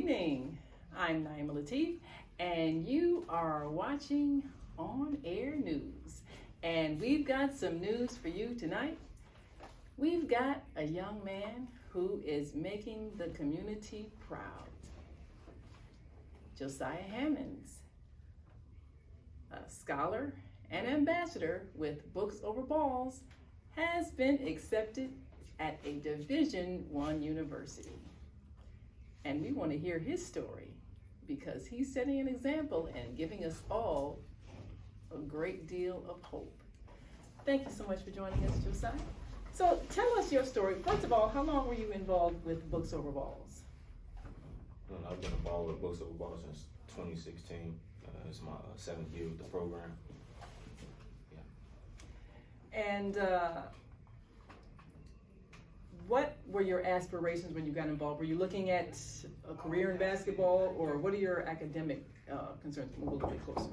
evening. I'm Naima Latif, and you are watching On Air News. And we've got some news for you tonight. We've got a young man who is making the community proud. Josiah Hammons, a scholar and ambassador with Books Over Balls, has been accepted at a Division I university. And we want to hear his story because he's setting an example and giving us all a great deal of hope. Thank you so much for joining us, Josiah. So tell us your story. First of all, how long were you involved with Books Over Balls? Well, I've been involved with Books Over Balls since 2016. It's my 7th year with the program. Yeah. And what were your aspirations when you got involved? Were you looking at a career in basketball, or what are your academic concerns? We'll look a bit closer.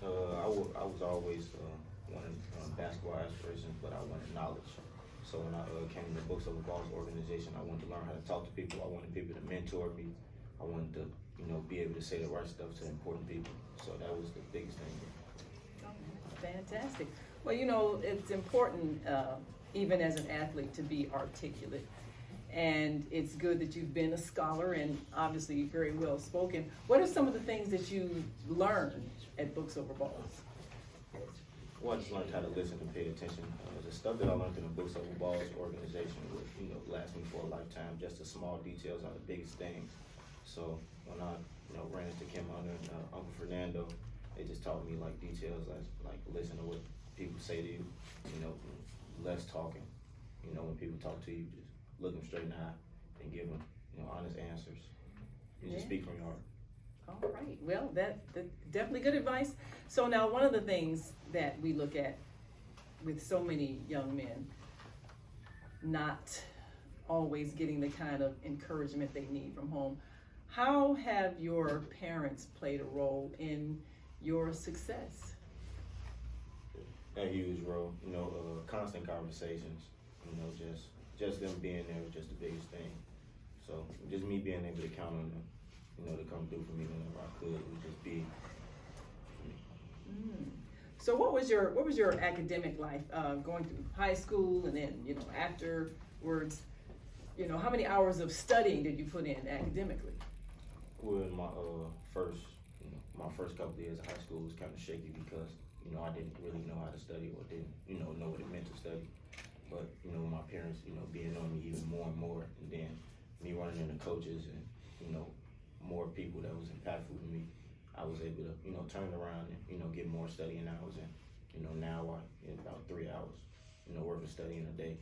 I was always wanting basketball aspirations, but I wanted knowledge. So when I came to the Books Over Balls organization, I wanted to learn how to talk to people. I wanted people to mentor me. I wanted to, be able to say the right stuff to important people. So that was the biggest thing. Fantastic. Well, it's important, even as an athlete, to be articulate. And it's good that you've been a scholar and obviously very well spoken. What are some of the things that you learned at Books Over Balls? Well, I just learned how to listen and pay attention. The stuff that I learned in the Books Over Balls organization would, last me for a lifetime. Just the small details are the biggest things. So when I, ran into Kim Hunter and Uncle Fernando, they just taught me details, like listen to what people say to you, less talking. When people talk to you, just look them straight in the eye and give them, honest answers. You just speak from your heart. All right. Well, that's definitely good advice. So now, one of the things that we look at with so many young men, not always getting the kind of encouragement they need from home. How have your parents played a role in your success? A huge role, constant conversations, just them being there was just the biggest thing. So just me being able to count on them, to come through for me whenever I could would just be. So what was your academic life going through high school and then afterwards? How many hours of studying did you put in academically? Well, in my my first couple of years of high school was kind of shaky because I didn't really know how to study or didn't know what it meant to study. But my parents being on me even more and more, and then me running into coaches and more people that was impactful to me, I was able to turn around and get more studying hours, and now in about 3 hours worth of studying a day,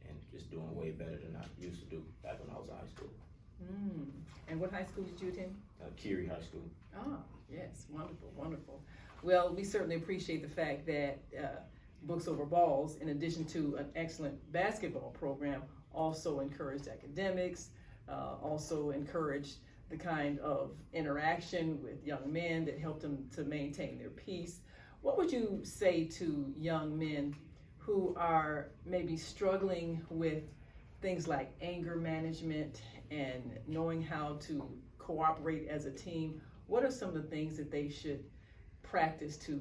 and just doing way better than I used to do back when I was in high school. And what high school did you attend? Curie High School. Oh, yes, wonderful, wonderful. Well, we certainly appreciate the fact that Books Over Balls, in addition to an excellent basketball program, also encouraged academics, also encouraged the kind of interaction with young men that helped them to maintain their peace. What would you say to young men who are maybe struggling with things like anger management and knowing how to cooperate as a team? What are some of the things that they should practice to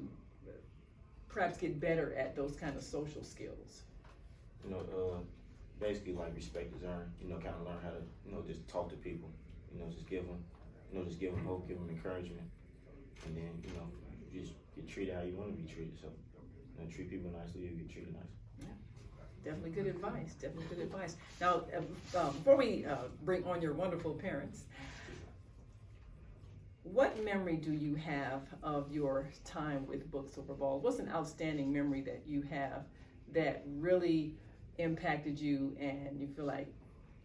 perhaps get better at those kind of social skills? Basically respect is earned. Kind of learn how to just talk to people. Just give them hope, give them encouragement, and then just get treated how you want to be treated. So treat people nicely, you get treated nice. Yeah. Definitely good advice. Definitely good advice. Now, before we bring on your wonderful parents, what memory do you have of your time with Books Over Balls? What's an outstanding memory that you have that really impacted you and you feel like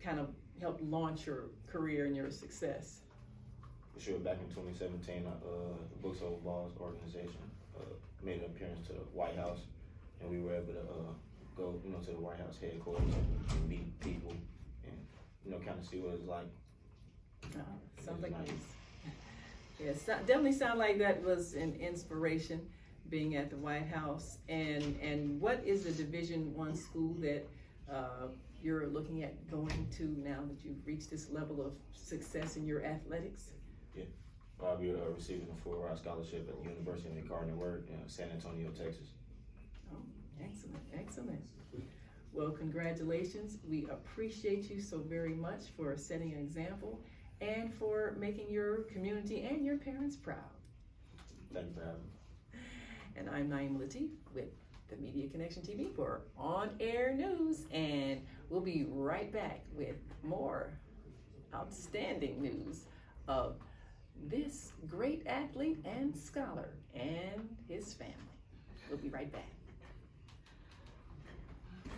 kind of helped launch your career and your success? For sure, back in 2017, the Books Over Balls organization made an appearance to the White House, and we were able to go, to the White House headquarters and meet people and, kind of see what it's like. Sounds like nice. Yes, definitely sound like that was an inspiration, being at the White House. And what is the Division I school that you're looking at going to now that you've reached this level of success in your athletics? I'll be receiving a full-ride scholarship at the University of McCartney Word in San Antonio, Texas. Oh, excellent, excellent. Well, congratulations. We appreciate you so very much for setting an example and for making your community and your parents proud. Thank you for having me. And I'm Naima Latif with the Media Connection TV for On Air News. And we'll be right back with more outstanding news of this great athlete and scholar and his family. We'll be right back.